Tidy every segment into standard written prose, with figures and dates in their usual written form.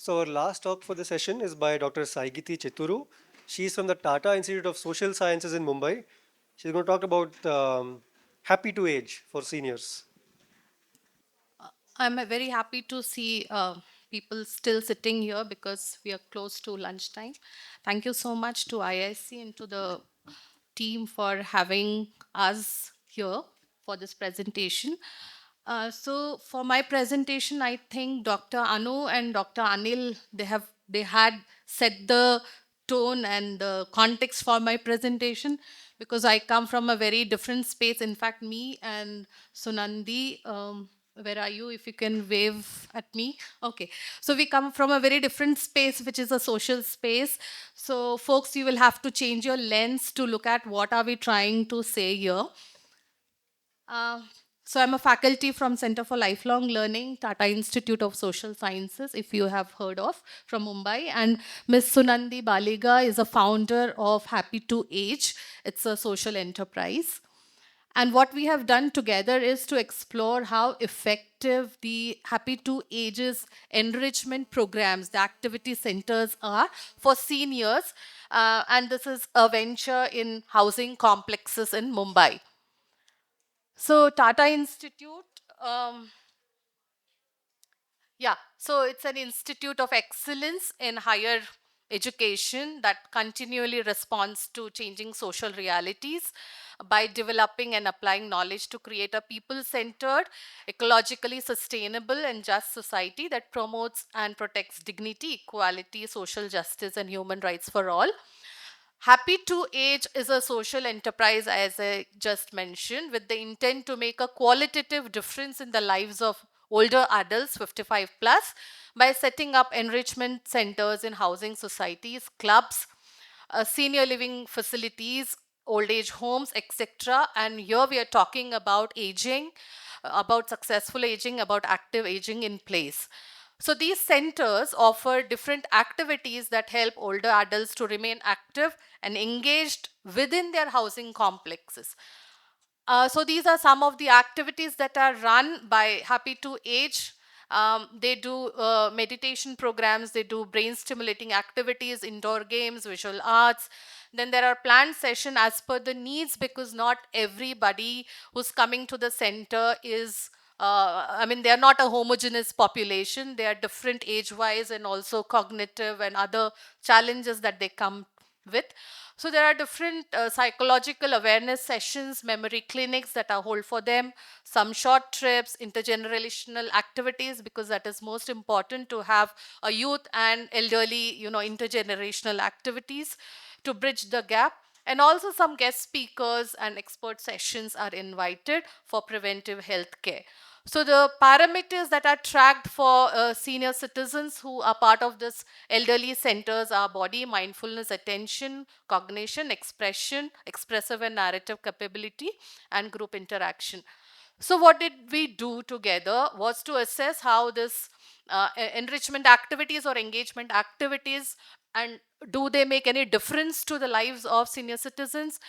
So our last talk for the session is by Dr. Saigita Chitturu. She's from the Tata Institute of Social Sciences in Mumbai. She's going to talk about Happy2Age for seniors. I'm very happy to see people still sitting here because we are close to lunchtime. Thank you so much to IIC and to the team for having us here for this presentation. So for my presentation, I think Dr. Anu and Dr. Anil, they had set the tone and the context for my presentation because I come from a very different space. In fact, me and Sunandi, where are you? If you can wave at me. Okay. So we come from a very different space, which is a social space. So folks, you will have to change your lens to look at what are we trying to say here. Uh, so I'm a faculty from Center for Lifelong Learning, Tata Institute of Social Sciences, if you have heard of, from Mumbai. And Ms. Sunandi Baliga is a founder of Happy2Age. It's a social enterprise. And what we have done together is to explore how effective the Happy2Age's enrichment programs, the activity centers are for seniors. And this is a venture in housing complexes in Mumbai. So Tata Institute, so it's an institute of excellence in higher education that continually responds to changing social realities by developing and applying knowledge to create a people-centered, ecologically sustainable and just society that promotes and protects dignity, equality, social justice and human rights for all. Happy2Age is a social enterprise, as I just mentioned, with the intent to make a qualitative difference in the lives of older adults 55 plus by setting up enrichment centers in housing societies, clubs, senior living facilities, old age homes, etc. And here we are talking about aging, about successful aging, about active aging in place. So these centers offer different activities that help older adults to remain active and engaged within their housing complexes. So these are some of the activities that are run by Happy2Age. They do meditation programs, they do brain stimulating activities, indoor games, visual arts. Then there are planned sessions as per the needs because not everybody who's coming to the center is they're not a homogeneous population. They are different age-wise and also cognitive and other challenges that they come with. So there are different psychological awareness sessions, memory clinics that are hold for them, some short trips, intergenerational activities, because that is most important to have a youth and elderly, intergenerational activities to bridge the gap. And also some guest speakers and expert sessions are invited for preventive health care. So the parameters that are tracked for senior citizens who are part of this elderly centers are body, mindfulness, attention, cognition, expression, expressive and narrative capability, and group interaction. So what did we do together was to assess how this enrichment activities or engagement activities, and do they make any difference to the lives of senior citizens,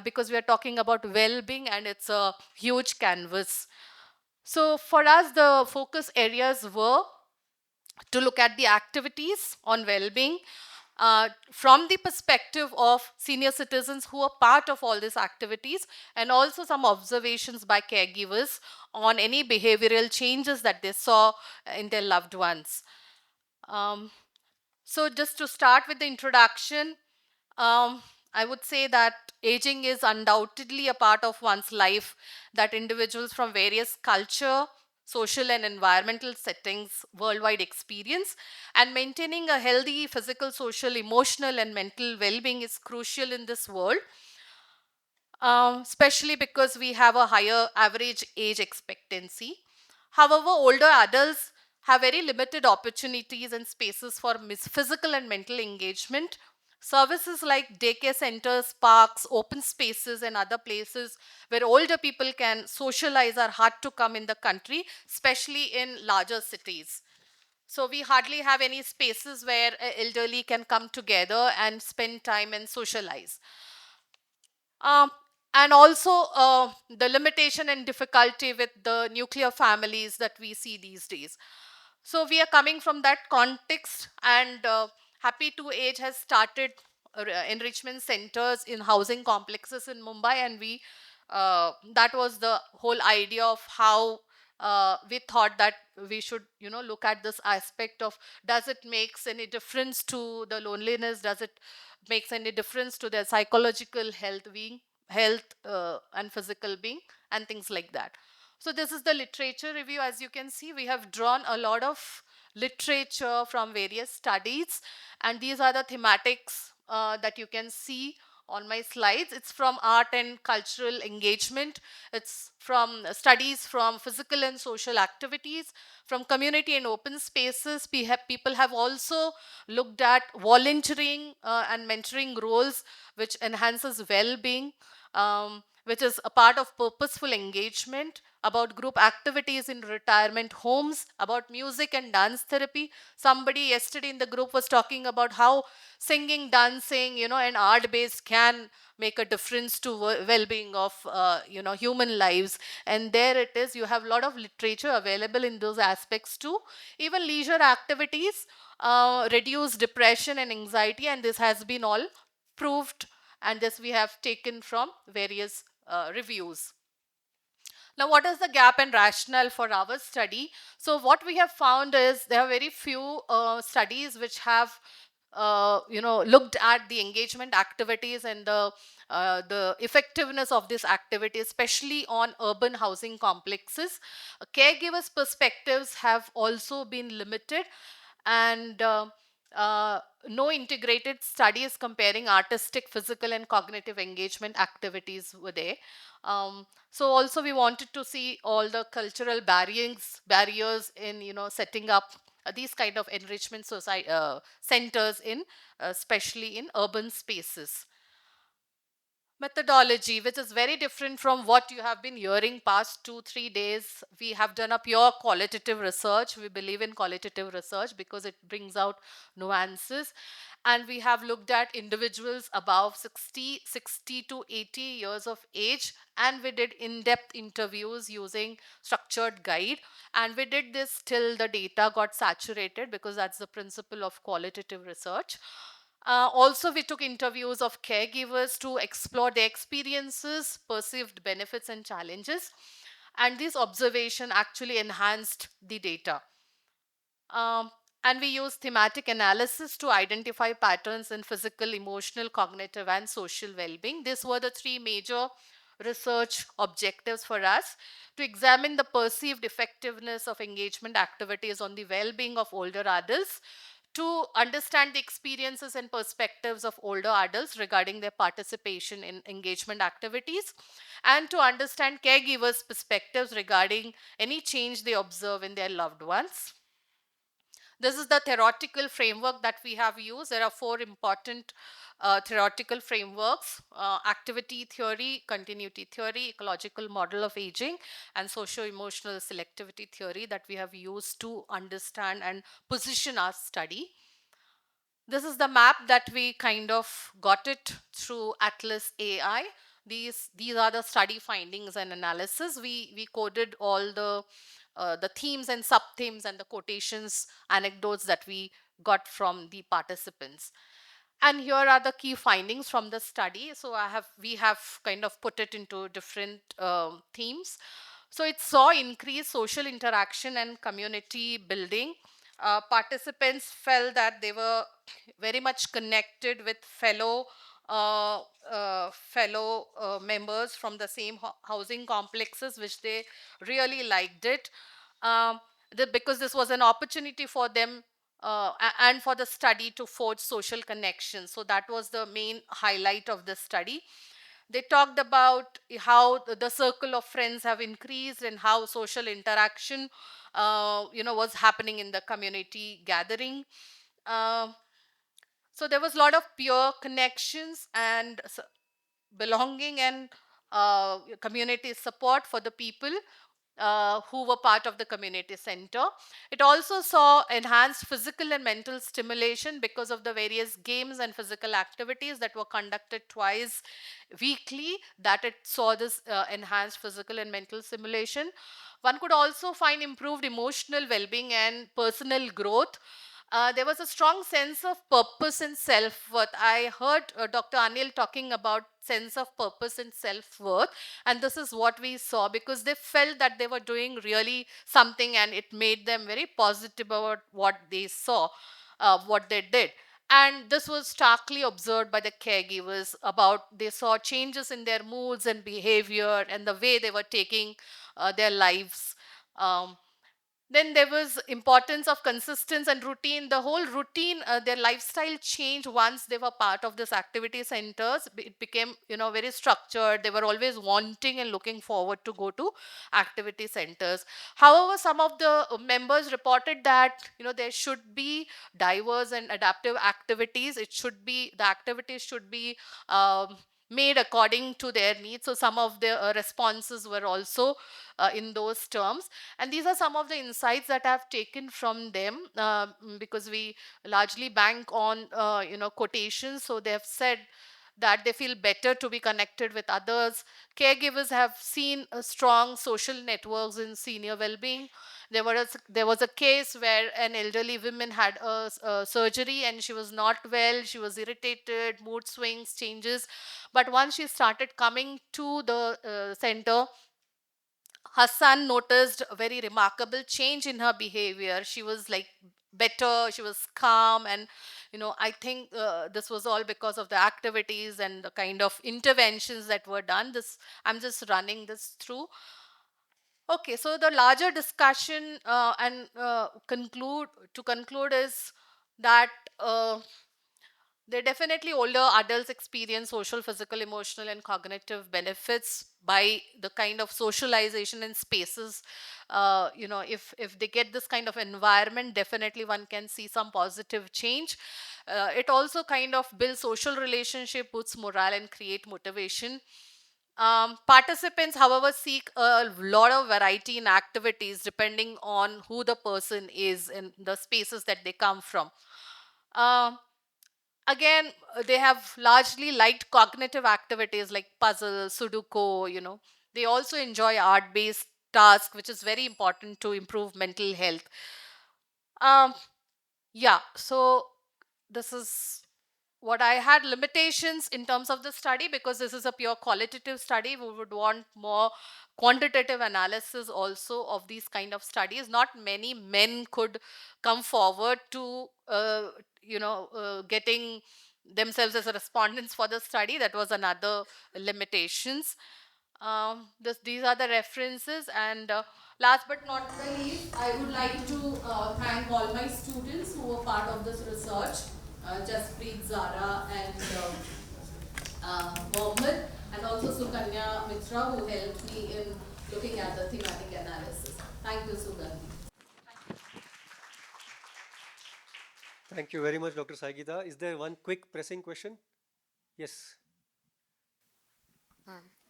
because we are talking about well-being and it's a huge canvas. So for us, the focus areas were to look at the activities on well-being from the perspective of senior citizens who are part of all these activities, and also some observations by caregivers on any behavioral changes that they saw in their loved ones. Um, so just to start with the introduction, um, I would say that aging is undoubtedly a part of one's life that individuals from various culture, social and environmental settings worldwide experience, and maintaining a healthy physical, social, emotional and mental well-being is crucial in this world, especially because we have a higher average age expectancy. However, older adults have very limited opportunities and spaces for physical and mental engagement. Services like daycare centers, parks, open spaces, and other places where older people can socialize are hard to come in the country, especially in larger cities. So we hardly have any spaces where elderly can come together and spend time and socialize. Um, and also the limitation and difficulty with the nuclear families that we see these days. So we are coming from that context, and Happy2Age has started enrichment centers in housing complexes in Mumbai, and we that was the whole idea of how we thought that we should, look at this aspect of, does it makes any difference to the loneliness? Does it makes any difference to their psychological health and physical being, and things like that. So this is the literature review. As you can see, we have drawn a lot of literature from various studies, and these are the thematics that you can see on my slides. It's from art and cultural engagement. It's from studies from physical and social activities, from community and open spaces. People have also looked at volunteering and mentoring roles, which enhances well-being, which is a part of purposeful engagement, about group activities in retirement homes, about music and dance therapy. Somebody yesterday in the group was talking about how singing, dancing, and art based can make a difference to well-being of human lives. And there it is, you have a lot of literature available in those aspects too. Even leisure activities reduce depression and anxiety, and this has been all proved, and this we have taken from various reviews. Now, what is the gap and rationale for our study? So, what we have found is there are very few studies which have looked at the engagement activities and the effectiveness of this activity, especially on urban housing complexes. Caregivers perspectives have also been limited, and no integrated studies comparing artistic, physical, and cognitive engagement activities were there. So also we wanted to see all the cultural barriers in setting up these kind of enrichment centers in especially in urban spaces. Methodology, which is very different from what you have been hearing past 2 3 days. We have done a pure qualitative research. We believe in qualitative research because it brings out nuances, and we have looked at individuals above 60 to 80 years of age, and we did in-depth interviews using structured guide, and we did this till the data got saturated, because that's the principle of qualitative research. Also, we took interviews of caregivers to explore their experiences, perceived benefits, and challenges. And this observation actually enhanced the data. Um, and we used thematic analysis to identify patterns in physical, emotional, cognitive, and social well being. These were the three major research objectives for us: to examine the perceived effectiveness of engagement activities on the well being of older adults, to understand the experiences and perspectives of older adults regarding their participation in engagement activities, and to understand caregivers' perspectives regarding any change they observe in their loved ones. This is the theoretical framework that we have used. There are four important theoretical frameworks: activity theory, continuity theory, ecological model of aging, and socio-emotional selectivity theory, that we have used to understand and position our study. This is the map that we kind of got it through Atlas AI. These are the study findings and analysis. We coded all the themes and sub themes and the quotations, anecdotes that we got from the participants. And here are the key findings from the study. So we have kind of put it into different themes. So it saw increased social interaction and community building. Participants felt that they were very much connected with fellow members from the same housing complexes, which they really liked it. Um, because this was an opportunity for them and for the study to forge social connections. So that was the main highlight of the study. They talked about how the circle of friends have increased, and how social interaction was happening in the community gathering. Uh, so there was a lot of pure connections and belonging, and community support for the people who were part of the community center. It also saw enhanced physical and mental stimulation because of the various games and physical activities that were conducted twice weekly, that it saw this enhanced physical and mental stimulation. One could also find improved emotional well-being and personal growth. There was a strong sense of purpose and self-worth. I heard Dr. Anil talking about sense of purpose and self-worth, and this is what we saw, because they felt that they were doing really something and it made them very positive about what they saw, what they did. And this was starkly observed by the caregivers. About they saw changes in their moods and behavior and the way they were taking their lives. um, then there was importance of consistency and routine. The whole routine, their lifestyle changed once they were part of this activity centers. It became, very structured. They were always wanting and looking forward to go to activity centers. However, some of the members reported that, there should be diverse and adaptive activities. The activities should be made according to their needs. So some of the responses were also in those terms. And these are some of the insights that I've taken from them, because we largely bank on quotations. So they have said that they feel better to be connected with others. Caregivers have seen strong social networks in senior well-being. There was a case where an elderly woman had a surgery and she was not well. She was irritated, mood swings, changes. But once she started coming to the center, her son noticed a very remarkable change in her behavior. She was like better, she was calm, and I think this was all because of the activities and the kind of interventions that were done. This, I'm just running this through. Okay, so the larger discussion and conclude is that they definitely, older adults experience social, physical, emotional, and cognitive benefits by the kind of socialization in spaces. If they get this kind of environment, definitely one can see some positive change. It also kind of builds social relationship, boosts morale, and create motivation. Participants, however, seek a lot of variety in activities depending on who the person is and the spaces that they come from. Um, Again, they have largely liked cognitive activities like puzzle, sudoku. They also enjoy art based tasks, which is very important to improve mental health. um yeah, so this is what I had. Limitations in terms of the study, because this is a pure qualitative study. We would want more quantitative analysis also of these kind of studies. Not many men could come forward to getting themselves as a respondents for the study. That was another limitations. These are the references. And last but not the least, I would like to thank all my students who were part of this research, Jaspreet, Zara, and Mohammed, and also Sukanya Mitra, who helped me in looking at the thematic analysis. Thank you, Sugandhi. Thank you very much, Dr. Saigita. Is there one quick pressing question? Yes.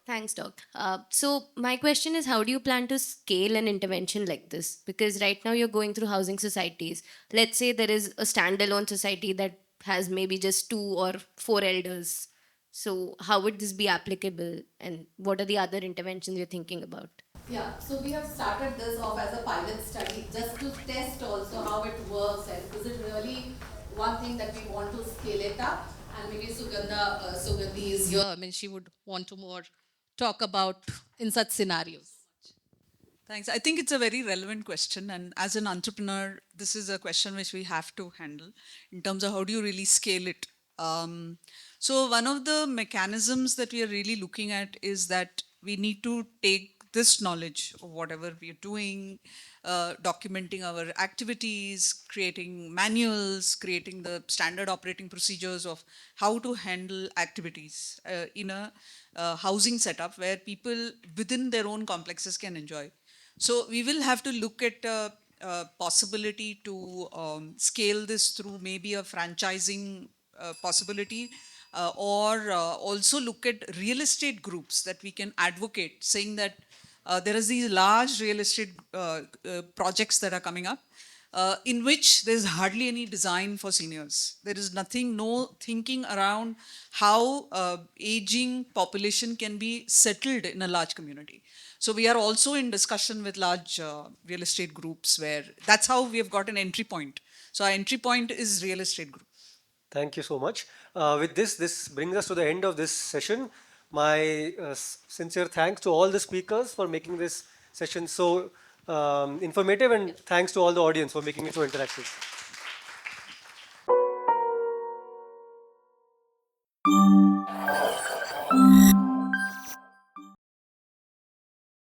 Thanks, Doc. So my question is, how do you plan to scale an intervention like this? Because right now you're going through housing societies. Let's say there is a standalone society that has maybe just 2 or 4 elders. So how would this be applicable, and what are the other interventions you're thinking about? Yeah, so we have started this off as a pilot study just to test also how it works, and is it really one thing that we want to scale it up. And maybe Sugandhi is here. I mean, she would want to more talk about in such scenarios. Thanks. I think it's a very relevant question. And as an entrepreneur, this is a question which we have to handle in terms of how do you really scale it. So, one of the mechanisms that we are really looking at is that we need to take this knowledge of whatever we are doing, documenting our activities, creating manuals, creating the standard operating procedures of how to handle activities in a housing setup where people within their own complexes can enjoy. So we will have to look at a possibility to scale this through maybe a franchising possibility, or also look at real estate groups that we can advocate, saying that there is these large real estate projects that are coming up, in which there's hardly any design for seniors. There is nothing, no thinking around how aging population can be settled in a large community. So we are also in discussion with large real estate groups, where that's how we have got an entry point. So our entry point is real estate group. Thank you so much. With this brings us to the end of this session. My sincere thanks to all the speakers for making this session so informative, and thanks to all the audience for making it so interactive.